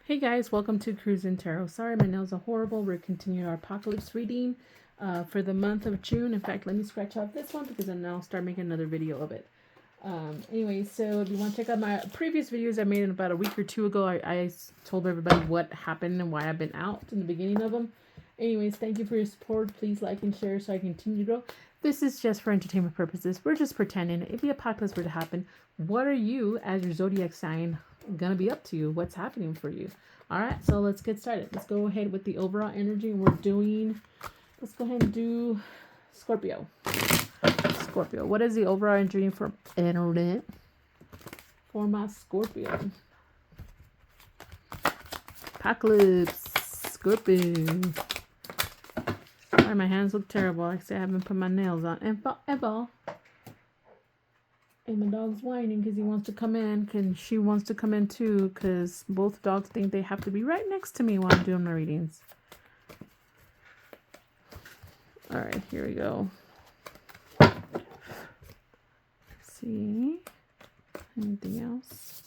Hey guys, welcome to Cruisin' Tarot. Sorry, my nails are horrible. We're continuing our apocalypse reading for the month of June. In fact, let me scratch off this one because then I'll start making another video of it. Anyway, so if you want to check out my previous videos I made about a week or two ago, I told everybody what happened and why I've been out in the beginning of them. Anyways, thank you for your support. Please like and share so I continue to grow. This is just for entertainment purposes. We're just pretending. If the apocalypse were to happen, what are you, as your zodiac sign, gonna be up to? What's happening for you? All right, so let's get started. Let's go ahead with the overall energy. Let's go ahead and do Scorpio. Scorpio. What is the overall energy for my Scorpio? Apocalypse. Scorpio. Sorry, my hands look terrible. Like I say, I haven't put my nails on. And my dog's whining because he wants to come in. And she wants to come in too because both dogs think they have to be right next to me while I'm doing my readings. Alright, here we go. Let's see. Anything else?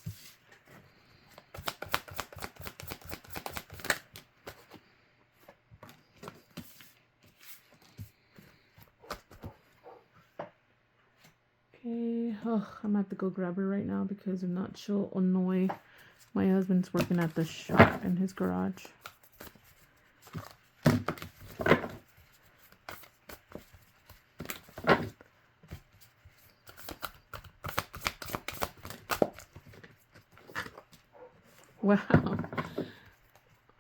Okay. Oh, I'm gonna have to go grab her right now because if not, she'll annoy. My husband's working at the shop in his garage. Wow.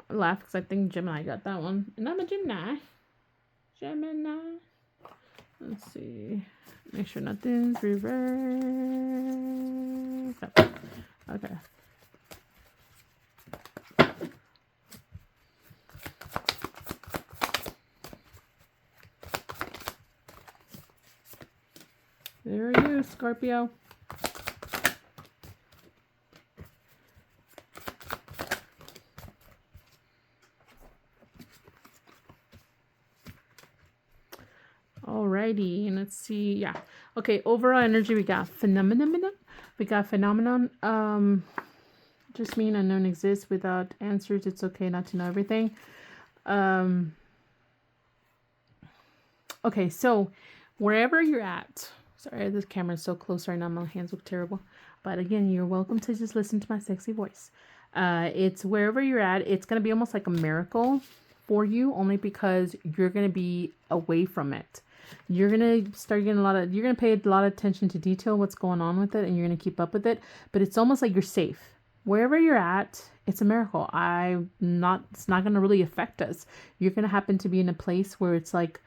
I laugh because I think Gemini got that one. And I'm a Gemini. Let's see. Make sure nothing's reversed. Okay. There you, Scorpio. Alrighty, and let's see. Yeah. Okay, overall energy, we got phenomenon. Just mean unknown exists without answers. It's okay not to know everything. Okay, so wherever you're at, sorry, this camera's so close right now, my hands look terrible. But again, you're welcome to just listen to my sexy voice. It's wherever you're at, it's going to be almost like a miracle for you, only because you're going to be away from it. You're going to start getting you're going to pay a lot of attention to detail, what's going on with it, and you're going to keep up with it. But it's almost like you're safe. Wherever you're at, it's a miracle. It's not going to really affect us. You're going to happen to be in a place where it's like,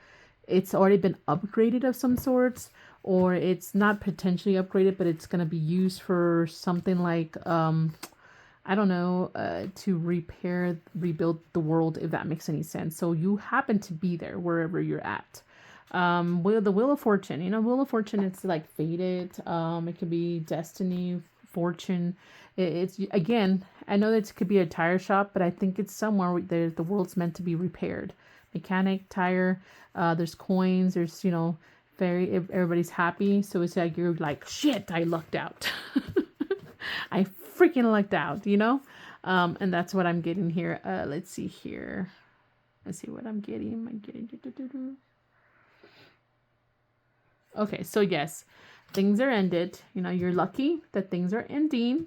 it's already been upgraded of some sorts, or it's not potentially upgraded, but it's going to be used for something like, I don't know, to rebuild the world, if that makes any sense. So you happen to be there wherever you're at. The Wheel of Fortune, Wheel of Fortune, it's like fated. It could be destiny, fortune. It's again, I know that it could be a tire shop, but I think it's somewhere where the world's meant to be repaired. Mechanic, tire, there's coins, there's, everybody's happy. So it's like, you're like, shit, I lucked out. I freaking lucked out, and that's what I'm getting here. Let's see here. Let's see what I'm getting. Okay, so yes, things are ended. You're lucky that things are ending.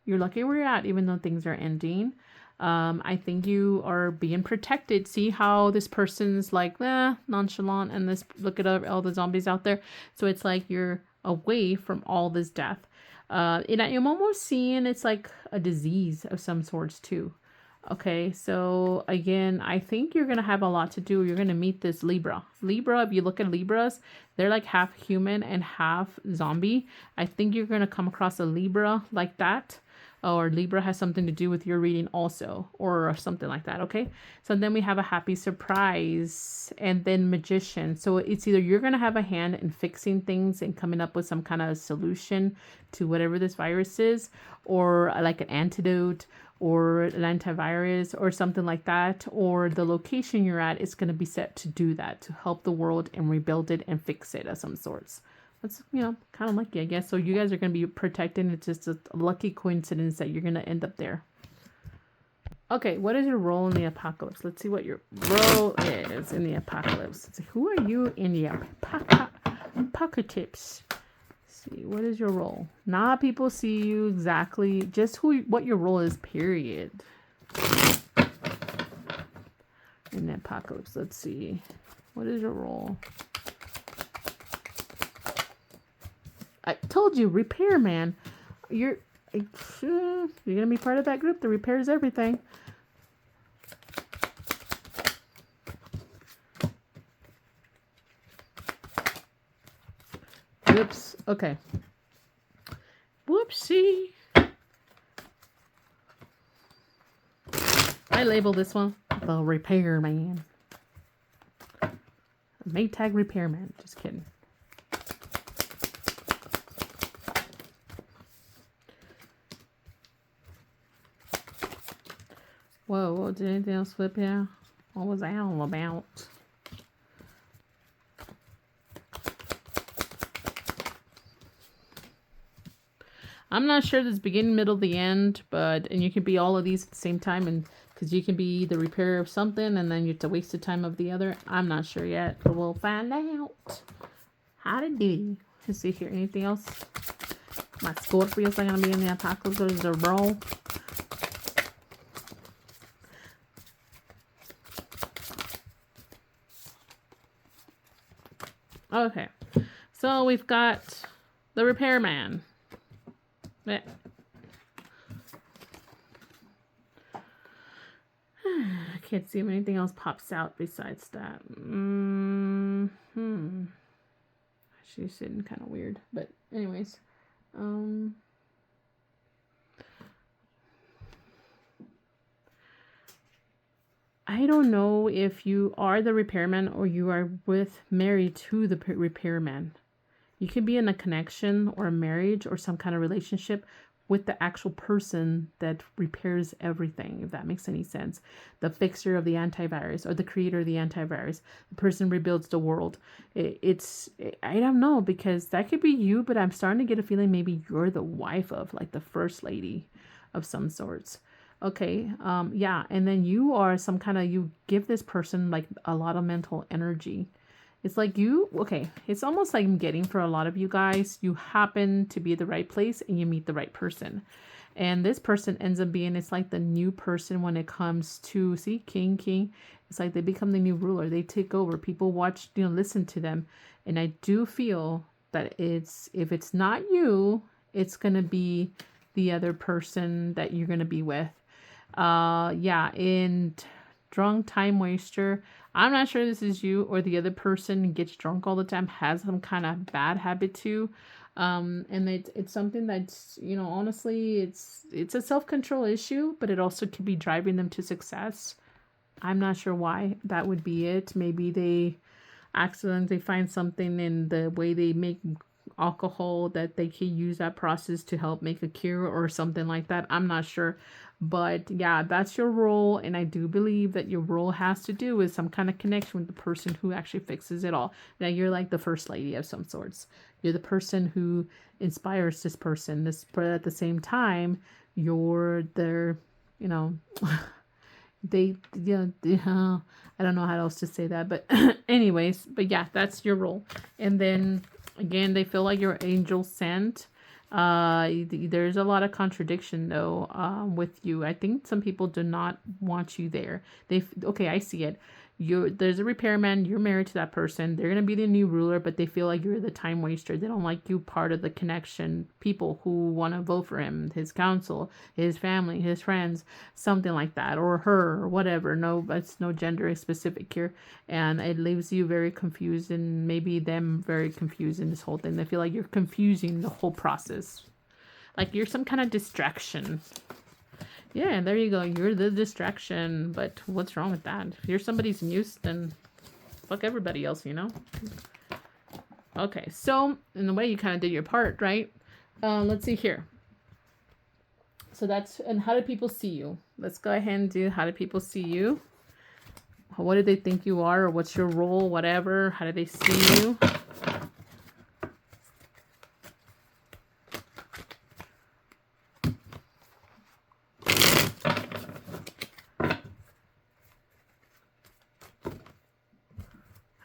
You're lucky where you're at, even though things are ending. I think you are being protected. See how this person's like, nonchalant, and look at all the zombies out there. So it's like you're away from all this death. And I'm almost seeing it's like a disease of some sorts too. Okay, so again, I think you're going to have a lot to do. You're going to meet this Libra. Libra, if you look at Libras, they're like half human and half zombie. I think you're going to come across a Libra like that. Or Libra has something to do with your reading also, or something like that, okay? So then we have a happy surprise, and then Magician. So it's either you're going to have a hand in fixing things and coming up with some kind of solution to whatever this virus is, or like an antidote, or an antivirus, or something like that, or the location you're at is going to be set to do that, to help the world and rebuild it and fix it of some sorts. That's, kind of lucky, I guess. So you guys are going to be protected. It's just a lucky coincidence that you're going to end up there. Okay, what is your role in the apocalypse? Let's see what your role is in the apocalypse. Let's see, who are you in the apocalypse? See, what is your role? Not people see you exactly, just what your role is, period. In the apocalypse, let's see. What is your role? I told you, repairman. You're gonna be part of that group that repairs everything. Whoops. Okay. Whoopsie. I label this one the repairman. Maytag repairman. Just kidding. Whoa, did anything else flip here? What was that all about? I'm not sure this beginning, middle, the end, and you can be all of these at the same time, and because you can be the repairer of something and then you have to waste the time of the other. I'm not sure yet, but we'll find out. How to do. Let's see here. Anything else? My Scorpios are going to be in the apocalypse. There's a roll. Okay. So we've got the repairman. Yeah. I can't see if anything else pops out besides that. She's sitting kind of weird, but anyways, I don't know if you are the repairman or you are married to the repairman. You can be in a connection or a marriage or some kind of relationship with the actual person that repairs everything, if that makes any sense. The fixer of the antivirus or the creator of the antivirus. The person rebuilds the world. I don't know, because that could be you, but I'm starting to get a feeling maybe you're the wife of, like, the first lady of some sorts. Okay, yeah, and then you are some kind of, you give this person, like, a lot of mental energy. It's like it's almost like I'm getting for a lot of you guys, you happen to be at the right place and you meet the right person. And this person ends up being, it's like the new person when it comes to, see, king. It's like they become the new ruler. They take over. People watch, listen to them. And I do feel that if it's not you, it's going to be the other person that you're going to be with. Yeah, and drunk time waster. I'm not sure this is you or the other person gets drunk all the time, has some kind of bad habit too. And it's something that's, honestly, it's a self-control issue, but it also could be driving them to success. I'm not sure why that would be it. Maybe they accidentally find something in the way they make alcohol that they can use that process to help make a cure or something like that. I'm not sure. But yeah, that's your role. And I do believe that your role has to do with some kind of connection with the person who actually fixes it all. Now you're like the first lady of some sorts. You're the person who inspires this person. But at the same time, you're their, I don't know how else to say that. But anyways, but yeah, that's your role. And then again, they feel like you're angel sent. There's a lot of contradiction though with you. I think some people do not want you there. Okay, I see it. There's a repairman, you're married to that person, they're going to be the new ruler, but they feel like you're the time waster. They don't like you part of the connection, people who want to vote for him, his council, his family, his friends, something like that, or her, or whatever. No, it's no gender specific here, and it leaves you very confused, and maybe them very confused in this whole thing. They feel like you're confusing the whole process, like you're some kind of distraction. Yeah, there you go. You're the distraction. But what's wrong with that? If you're somebody's muse, then fuck everybody else, Okay, so in the way you kind of did your part, right? Let's see here. So and how do people see you? Let's go ahead and do how do people see you? What do they think you are? Or what's your role? Whatever. How do they see you?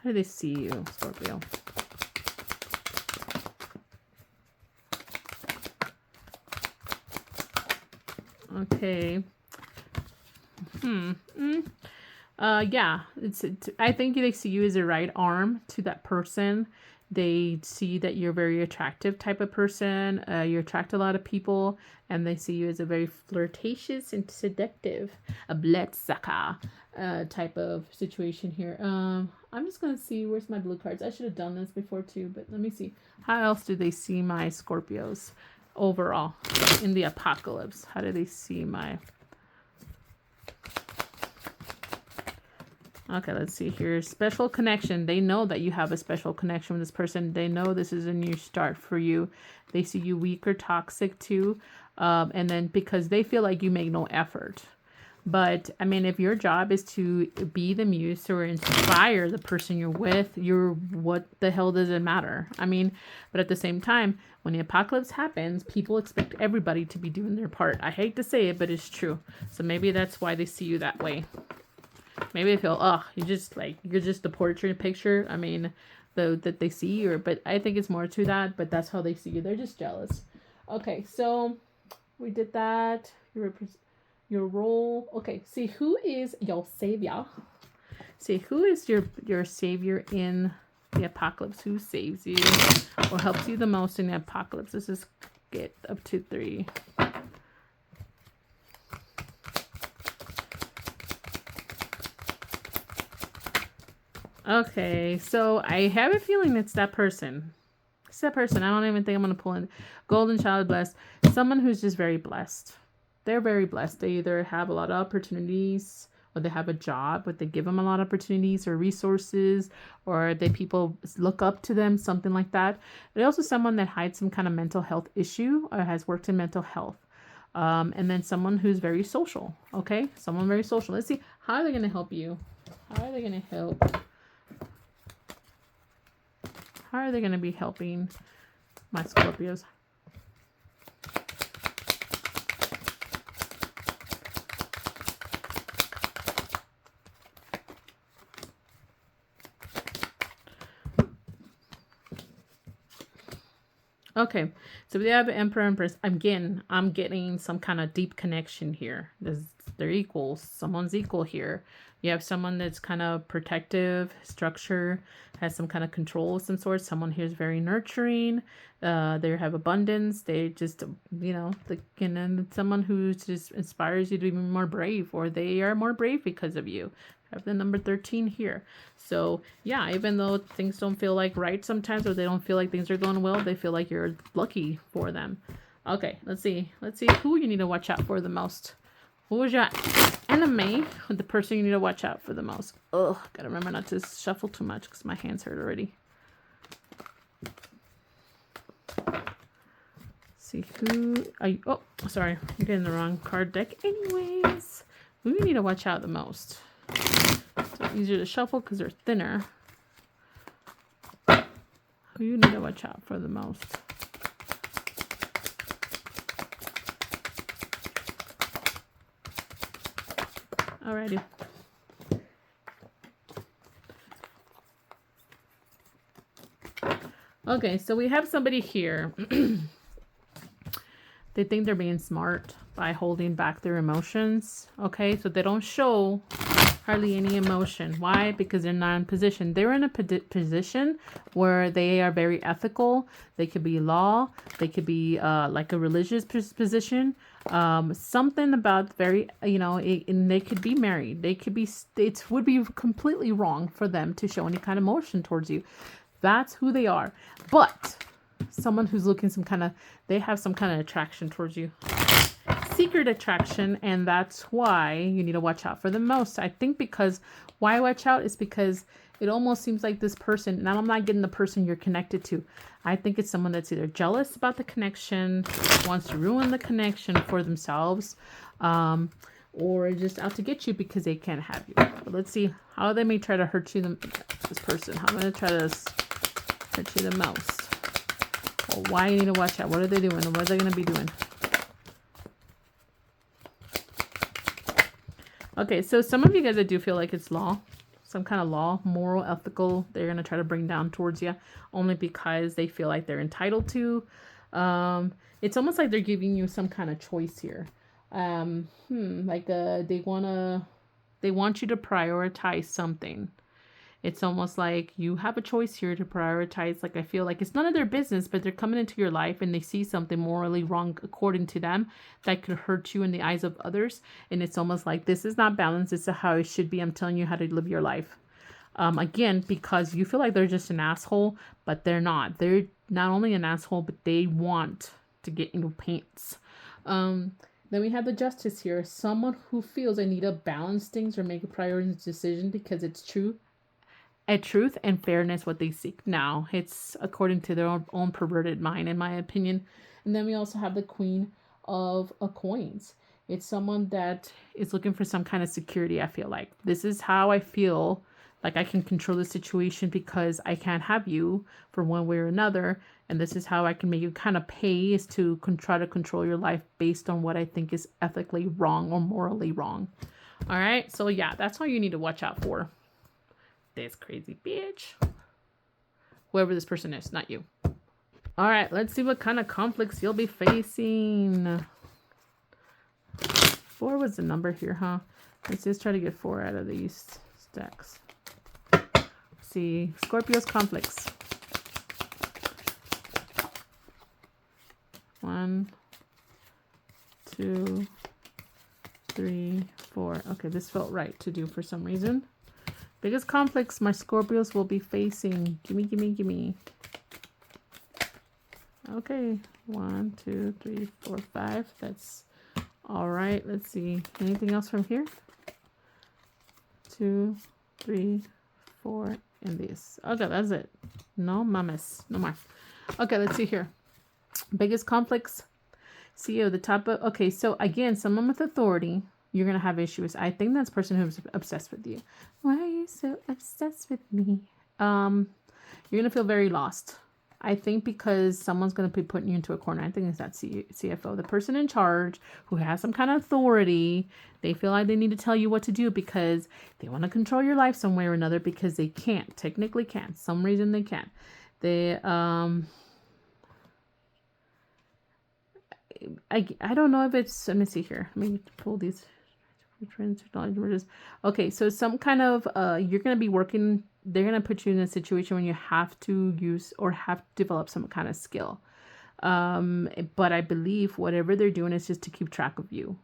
How do they see you, Scorpio? Okay. Yeah, I think they see you as a right arm to that person. They see that you're a very attractive type of person. You attract a lot of people, and they see you as a very flirtatious and seductive, a bloodsucker type of situation here. I'm just gonna see where's my blue cards. I should have done this before too, but let me see. How else do they see my Scorpios overall in the apocalypse? How do they see my? Okay, let's see here. Special connection. They know that you have a special connection with this person. They know this is a new start for you. They see you weak or toxic too. And then because they feel like you make no effort. But I mean, if your job is to be the muse or inspire the person you're with, what the hell does it matter? I mean, but at the same time, when the apocalypse happens, people expect everybody to be doing their part. I hate to say it, but it's true. So maybe that's why they see you that way. Maybe they feel, oh, you're just the portrait picture. I mean, that they see you, but I think it's more to that. But that's how they see you. They're just jealous. Okay, so we did that. Your role. Okay, see who is your savior. See who is your savior in the apocalypse. Who saves you or helps you the most in the apocalypse? This is get up to 3. Okay, so I have a feeling it's that person. It's that person. I don't even think I'm going to pull in. Golden child blessed. Someone who's just very blessed. They're very blessed. They either have a lot of opportunities or they have a job, but they give them a lot of opportunities or resources, or people look up to them, something like that. They're also someone that hides some kind of mental health issue or has worked in mental health. And then someone who's very social. Okay, someone very social. Let's see. How are they going to help you? How are they going to help? How are they going to be helping my Scorpios? Okay, so we have Emperor, Empress. I'm getting some kind of deep connection here. They're equals. Someone's equal here. You have someone that's kind of protective, structure, has some kind of control of some sort. Someone here is very nurturing. They have abundance. They just, and someone who just inspires you to be more brave, or they are more brave because of you. I have the number 13 here. So yeah, even though things don't feel like right sometimes, or they don't feel like things are going well, they feel like you're lucky for them. Okay, let's see who you need to watch out for the most. Who is your enemy? The person you need to watch out for the most. Ugh, gotta remember not to shuffle too much because my hands hurt already. See who are you? Oh, sorry, I'm getting the wrong card deck. Anyways, who you need to watch out the most? So easier to shuffle because they're thinner. Who you need to watch out for the most? Alrighty. Okay, so we have somebody here. They think they're being smart by holding back their emotions. Okay, so they don't show hardly any emotion. Why? Because they're not in position. They're in a position where they are very ethical. They could be law. They could be like a religious position. Something about very, and they could be married. They could be, it would be completely wrong for them to show any kind of emotion towards you. That's who they are. But someone who's looking they have some kind of attraction towards you. Secret attraction, and that's why you need to watch out for them most. I think because why watch out is because it almost seems like this person, and I'm not getting the person you're connected to. I think it's someone that's either jealous about the connection, wants to ruin the connection for themselves, or just out to get you because they can't have you. But let's see how they may try to hurt you, this person. How am I going to try to hurt you the most? Or why you need to watch out. What are they doing? Or what are they going to be doing? Okay, so some of you guys, I do feel like it's law. some kind of law, moral, ethical, they're going to try to bring down towards you only because they feel like they're entitled to. It's almost like they're giving you some kind of choice here. They want you to prioritize something. It's almost like you have a choice here to prioritize. Like, I feel like it's none of their business, but they're coming into your life and they see something morally wrong according to them that could hurt you in the eyes of others. And it's almost like, this is not balanced. This is how it should be. I'm telling you how to live your life. Again, because you feel like they're just an asshole, but they're not. They're not only an asshole, but they want to get in your pants. Then we have the justice here. Someone who feels they need to balance things or make a priority decision because it's true. At truth and fairness what they seek. Now, it's according to their own perverted mind, in my opinion. And then we also have the Queen of Coins. It's someone that is looking for some kind of security, I feel like. This is how I feel like I can control the situation because I can't have you for one way or another. And this is how I can make you kind of pay, is to try to control your life based on what I think is ethically wrong or morally wrong. All right. So yeah, that's all you need to watch out for. This crazy bitch. Whoever this person is, not you. All right, let's see what kind of conflicts you'll be facing. 4 was the number here, huh? Let's just try to get 4 out of these stacks. Let's see, Scorpio's conflicts. 1, 2, 3, 4. Okay, this felt right to do for some reason. Biggest conflicts my Scorpios will be facing. Gimme, gimme, gimme. Okay. 1, 2, 3, 4, 5. That's all right. Let's see. Anything else from here? 2, 3, 4, and this. Okay, that's it. No mames. No more. Okay, let's see here. Biggest conflicts. CEO, the top of... Okay, so again, someone with authority... You're going to have issues. I think that's the person who's obsessed with you. Why are you so obsessed with me? You're going to feel very lost. I think because someone's going to be putting you into a corner. I think it's that CFO. The person in charge who has some kind of authority. They feel like they need to tell you what to do because they want to control your life some way or another because they can't. Technically can't. Some reason they can't. I don't know if it's... Let me see here. Let me pull these... Okay, so some kind of you're going to be working, they're going to put you in a situation when you have to use or have to develop some kind of skill, but I believe whatever they're doing is just to keep track of you.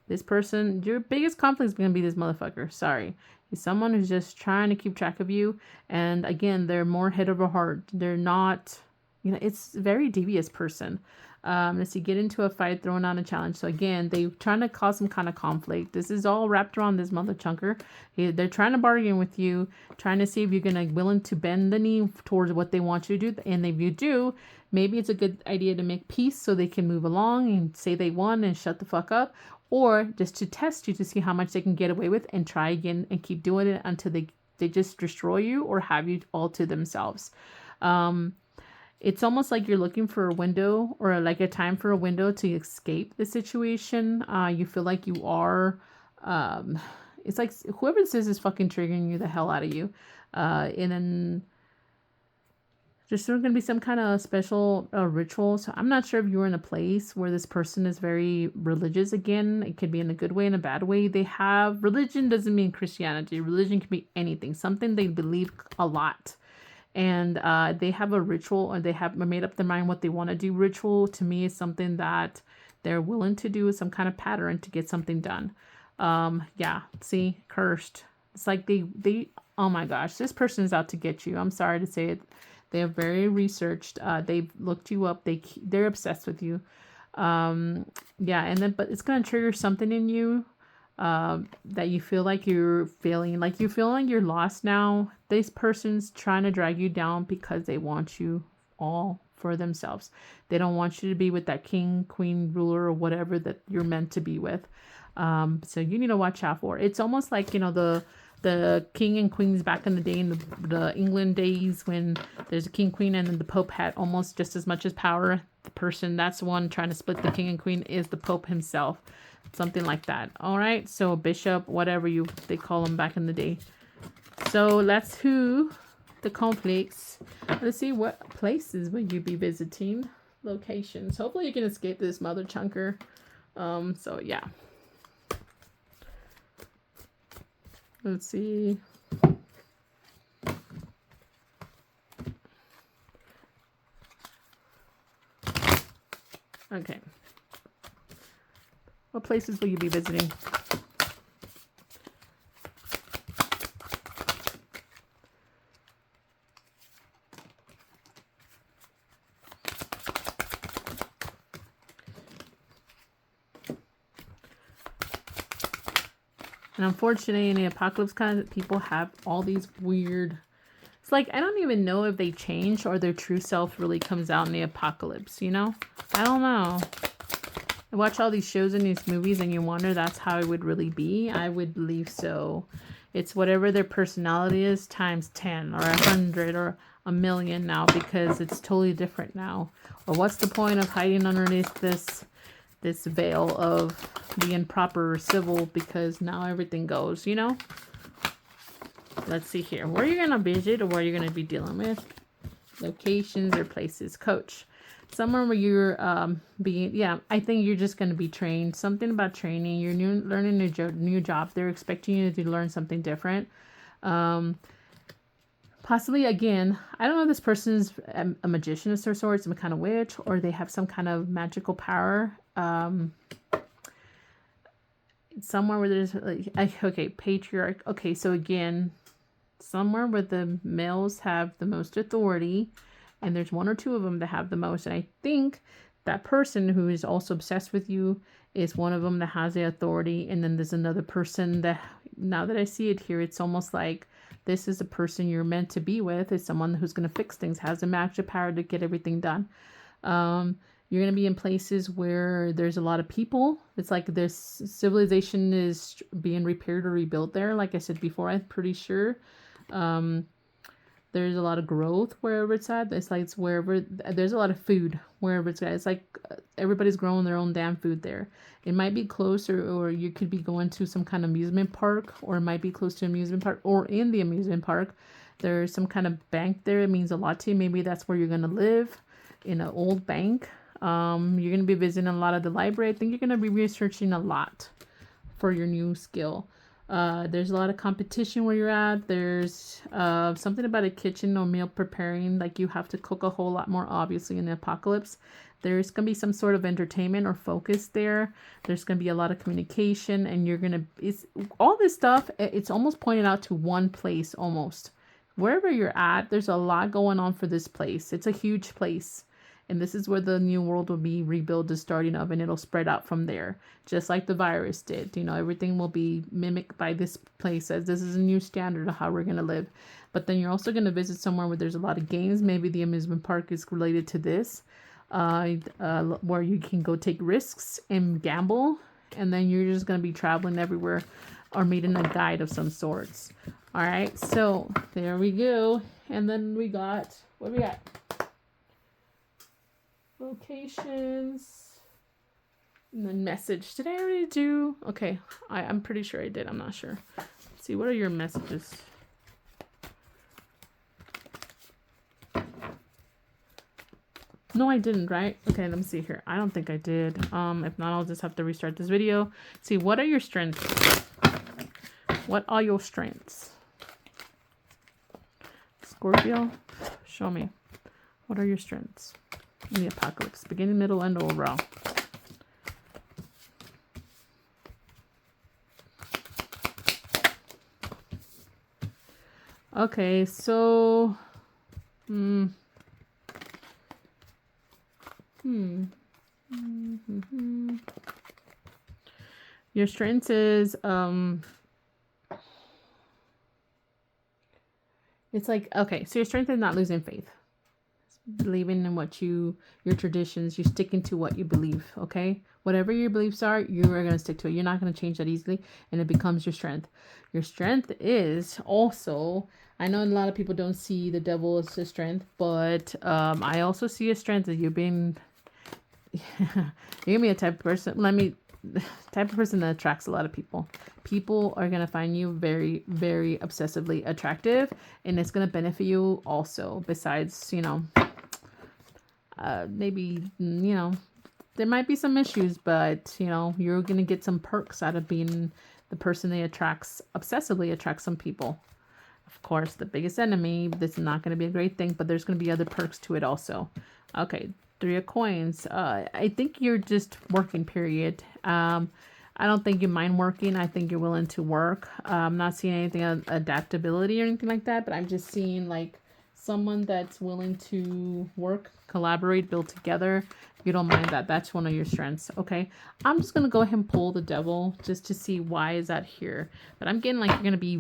This person, your biggest conflict is going to be this motherfucker. Sorry, it's someone who's just trying to keep track of you, and again, they're more head over heart. They're not, it's a very devious person. Let's see, get into a fight, throwing on a challenge. So again, they're trying to cause some kind of conflict. This is all wrapped around this mother chunker. They're trying to bargain with you, trying to see if you're gonna willing to bend the knee towards what they want you to do. And if you do, maybe it's a good idea to make peace so they can move along and say they won and shut the fuck up, or just to test you to see how much they can get away with and try again and keep doing it until they just destroy you or have you all to themselves. It's almost like you're looking for a window or like a time for a window to escape the situation. You feel like you are, it's like whoever this is fucking triggering you the hell out of you. And then there's going to be some kind of special ritual. So I'm not sure if you're in a place where this person is very religious again. It could be in a good way and a bad way. They have, religion doesn't mean Christianity. Religion can be anything, something they believe a lot. And they have a ritual, or they have made up their mind what they want to do. Ritual to me is something that they're willing to do, some kind of pattern to get something done. Yeah, see, cursed. It's like they oh my gosh, this person is out to get you. I'm sorry to say it. They are very researched. They've looked you up. They're obsessed with you. Yeah, and then but it's gonna trigger something in you. That you feel like you're failing, like you feel like you're lost now. This person's trying to drag you down because they want you all for themselves. They don't want you to be with that king, queen, ruler, or whatever that you're meant to be with. So you need to watch out for. It's almost like, the king and queens back in the day, in the England days, when there's a king, queen, and then the Pope had almost just as much as power. The person, that's the one trying to split the king and queen, is the Pope himself. Something like that. All right. So bishop, whatever they call them back in the day. So let's who the conflicts. Let's see, what places will you be visiting? Locations. Hopefully you can escape this mother chunker. So yeah. Let's see. Okay. What places will you be visiting? And unfortunately, in the apocalypse kind, people have all these weird... It's like, I don't even know if they change or their true self really comes out in the apocalypse, you know? I don't know. I watch all these shows and these movies and you wonder that's how it would really be. I would believe so. It's whatever their personality is times 10 or 100 or a million now, because it's totally different now. Or what's the point of hiding underneath this veil of being proper or civil, because now everything goes, you know? Let's see here. Where are you going to visit or what are you going to be dealing with? Locations or places. Coach. Somewhere where you're I think you're just going to be trained. Something about training. You're learning new job. They're expecting you to learn something different. Possibly, again, I don't know if this person's a magician of some sort, some kind of witch, or they have some kind of magical power. Somewhere where there's, okay, patriarch. Okay, so again, somewhere where the males have the most authority, and there's one or two of them that have the most. And I think that person who is also obsessed with you is one of them that has the authority. And then there's another person that, now that I see it here, it's almost like this is a person you're meant to be with. It's someone who's going to fix things, has the magic power to get everything done. You're going to be in places where there's a lot of people. It's like this civilization is being repaired or rebuilt there. Like I said before, I'm pretty sure. There's a lot of growth wherever it's at. It's like it's wherever there's a lot of food wherever it's at. It's like everybody's growing their own damn food there. It might be closer, or you could be going to some kind of amusement park, or it might be close to an amusement park, or in the amusement park. There's some kind of bank there. It means a lot to you. Maybe that's where you're going to live, in an old bank. You're going to be visiting a lot of the library. I think you're going to be researching a lot for your new skill. There's a lot of competition where you're at. There's something about a kitchen or meal preparing, like you have to cook a whole lot more, obviously, in the apocalypse. There's going to be some sort of entertainment or focus there. There's going to be a lot of communication, and you're going to, it's all this stuff, it's almost pointed out to one place almost. Wherever you're at, there's a lot going on for this place. It's a huge place. And this is where the new world will be rebuilt, the starting of, and it'll spread out from there. Just like the virus did. You know, everything will be mimicked by this place, as this is a new standard of how we're going to live. But then you're also going to visit somewhere where there's a lot of games. Maybe the amusement park is related to this. Where you can go take risks and gamble. And then you're just going to be traveling everywhere or meeting a guide of some sorts. All right. So there we go. And then we got, what do we got? Locations, and then message. Did I already do? Okay, I'm pretty sure I did. I'm not sure. Let's see, what are your messages? No, I didn't, right? Okay, let me see here. I don't think I did. If not, I'll just have to restart this video. See, what are your strengths? What are your strengths? Scorpio, show me. What are your strengths in the apocalypse? Beginning, middle, and overall. Okay, so your strength is it's like, okay, so your strength is not losing faith, believing in what your traditions, you're sticking to what you believe. Okay, whatever your beliefs are, you are going to stick to it. You're not going to change that easily, and it becomes your strength. Your strength is also, I know a lot of people don't see the devil as a strength, but I also see a strength that you're being you're gonna be a type of person. type of person that attracts a lot of people. People are going to find you very, very obsessively attractive, and it's going to benefit you also. Besides, maybe, there might be some issues, but, you're going to get some perks out of being the person that obsessively attracts some people. Of course, the biggest enemy, this is not going to be a great thing, but there's going to be other perks to it also. Okay, 3 of coins. I think you're just working, period. I don't think you mind working. I think you're willing to work. I'm not seeing anything of adaptability or anything like that, but I'm just seeing like someone that's willing to work, collaborate, build together. You don't mind that. That's one of your strengths. Okay. I'm just going to go ahead and pull the devil just to see why is that here. But I'm getting like you're going to be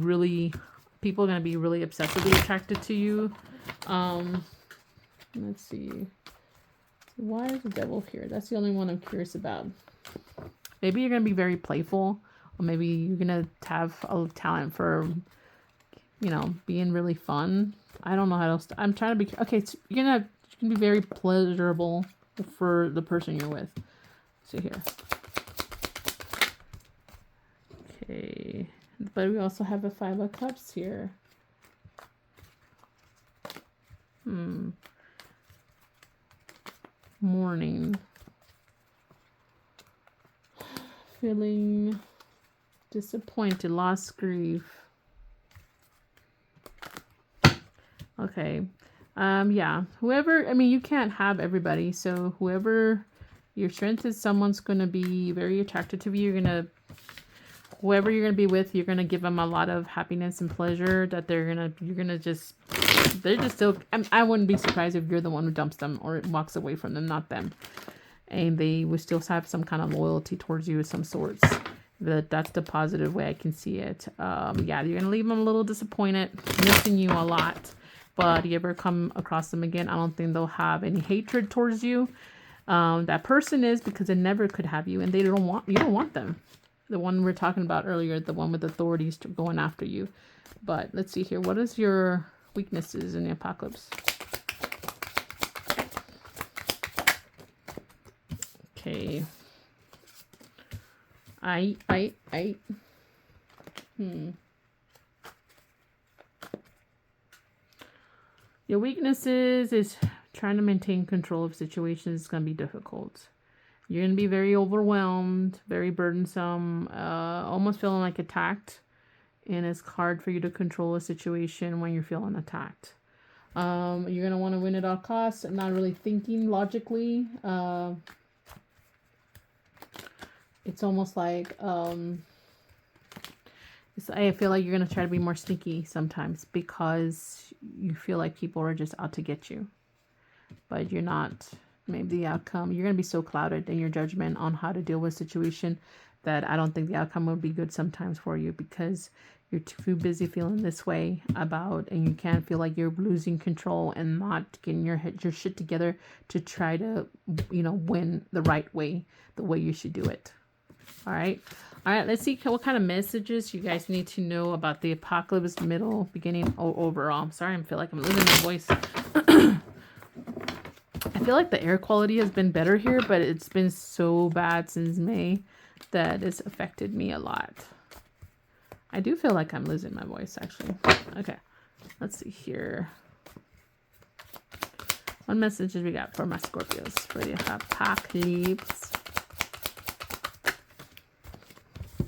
people are going to be really obsessively attracted to you. Let's see. Why is the devil here? That's the only one I'm curious about. Maybe you're going to be very playful, or maybe you're going to have a talent for, being really fun. I don't know how else. I'm trying to be, okay. So you're going to be very pleasurable for the person you're with. So here. Okay. But we also have a 5 of Cups here. Mourning. Feeling disappointed, lost, grief. Okay. Yeah. Whoever, you can't have everybody. So whoever your strength is, someone's going to be very attracted to you. Whoever you're going to be with, you're going to give them a lot of happiness and pleasure that they're just still, I wouldn't be surprised if you're the one who dumps them or walks away from them, not them. And they would still have some kind of loyalty towards you of some sorts. That's the positive way I can see it. Yeah, you're going to leave them a little disappointed, missing you a lot. But you ever come across them again, I don't think they'll have any hatred towards you. That person is, because they never could have you, and you don't want them. The one we're talking about earlier, the one with authorities going after you. But let's see here. What is your weaknesses in the apocalypse? Okay. Your weaknesses is trying to maintain control of situations is going to be difficult. You're going to be very overwhelmed, very burdensome, almost feeling like attacked. And it's hard for you to control a situation when you're feeling attacked. You're going to want to win at all costs, not really thinking logically. It's almost like, I feel like you're going to try to be more sneaky sometimes because you feel like people are just out to get you. But you're not. Maybe the outcome, you're going to be so clouded in your judgment on how to deal with a situation that I don't think the outcome will be good sometimes for you, because you're too busy feeling this way and you can't feel like you're losing control and not getting your shit together to try to, win the right way, the way you should do it. All right. Let's see what kind of messages you guys need to know about the apocalypse, middle, beginning, or overall. I'm sorry, I feel like I'm losing my voice. I feel like the air quality has been better here, but it's been so bad since May that it's affected me a lot. I do feel like I'm losing my voice, actually. Okay, let's see here. What messages we got for my Scorpios for the apocalypse?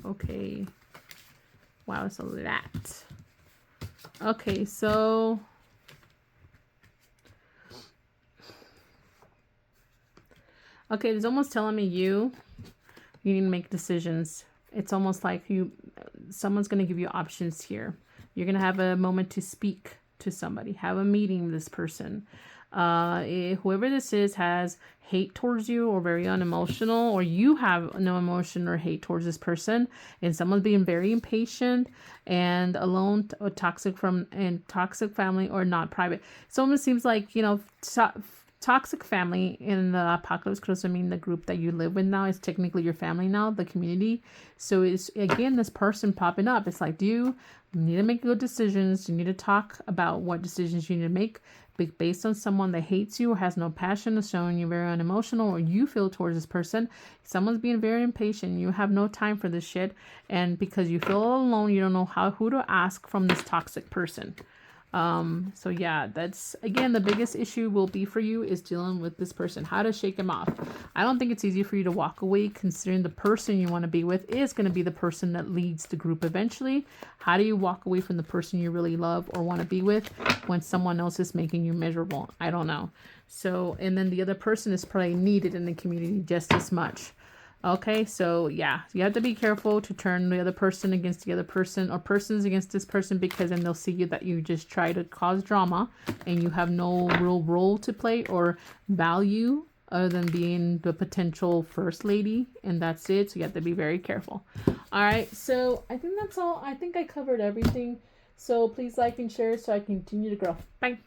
Okay. Wow, it's a lot. Okay, so it's almost telling me you need to make decisions. It's almost like someone's going to give you options here. You're going to have a moment to speak to somebody, have a meeting with this person. Whoever this is has hate towards you or very unemotional, or you have no emotion or hate towards this person, and someone's being very impatient and alone, or toxic family, or not private. So it almost seems like, toxic family in the apocalypse could also mean the group that you live with now is technically your family now, the community. So it's, again, this person popping up. It's like, do you need to make good decisions? You need to talk about what decisions you need to make, based on someone that hates you or has no passion, is showing you very unemotional, or you feel towards this person. Someone's being very impatient. You have no time for this shit. And because you feel alone, you don't know who to ask from this toxic person. So yeah, that's, again, the biggest issue will be for you is dealing with this person, how to shake him off. I don't think it's easy for you to walk away, considering the person you want to be with is going to be the person that leads the group eventually. How do you walk away from the person you really love or want to be with when someone else is making you miserable? I don't know. So, and then the other person is probably needed in the community just as much. Okay, so yeah, you have to be careful to turn the other person against the other person, or persons against this person, because then they'll see you that you just try to cause drama and you have no real role to play or value other than being the potential first lady, and that's it. So you have to be very careful. All right, so I think that's all. I think I covered everything. So please like and share so I continue to grow. Bye.